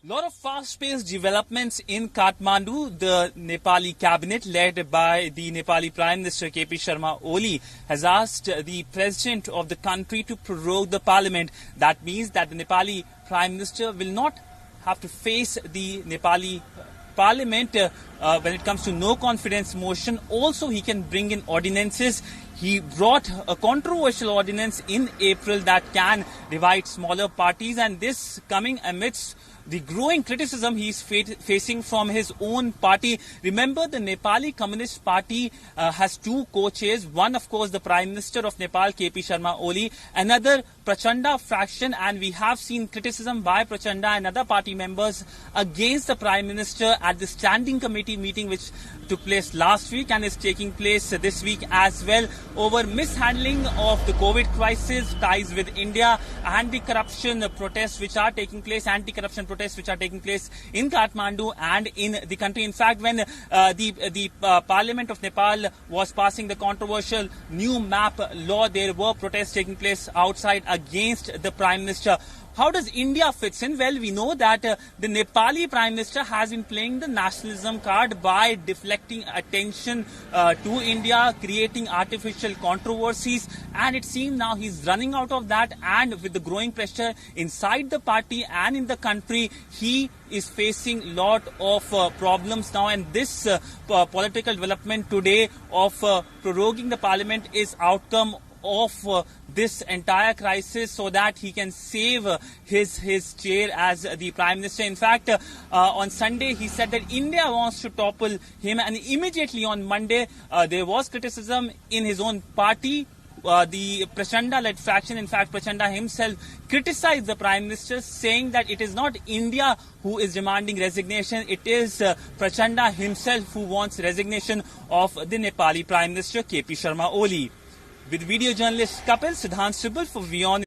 Lot of fast-paced developments in Kathmandu. The Nepali cabinet, led by the Nepali Prime Minister KP Sharma Oli, has asked the president of the country to prorogue the parliament. That means that the Nepali Prime Minister will not have to face the Nepali Parliament when it comes to no confidence motion. Also, he can bring in ordinances. He brought a controversial ordinance in April that can divide smaller parties, and this coming amidst the growing criticism he is facing from his own party. Remember, the Nepali Communist Party has two co-chairs. One, of course, the Prime Minister of Nepal, KP Sharma Oli. Another, Prachanda faction. And we have seen criticism by Prachanda and other party members against the Prime Minister at the Standing Committee meeting which took place last week and is taking place this week as well, over mishandling of the COVID crisis, ties with India, anti-corruption protests which are taking place, protests which are taking place in Kathmandu and in the country. In fact, when the Parliament of Nepal was passing the controversial new map law, there were protests taking place outside against the Prime Minister. How does India fit in? Well, we know that the Nepali Prime Minister has been playing the nationalism card by deflecting attention to India, creating artificial controversies, and it seems now he's running out of that, and with the growing pressure inside the party and in the country, he is facing a lot of problems now, and this political development today of proroguing the parliament is outcome of this entire crisis, so that he can save his chair as the Prime Minister. In fact, on Sunday he said that India wants to topple him, and immediately on Monday there was criticism in his own party. The Prachanda-led faction, in fact, Prachanda himself criticized the Prime Minister, saying that it is not India who is demanding resignation, it is Prachanda himself who wants resignation of the Nepali Prime Minister KP Sharma Oli. With video journalist Kapil, Siddhant Sibal for WION.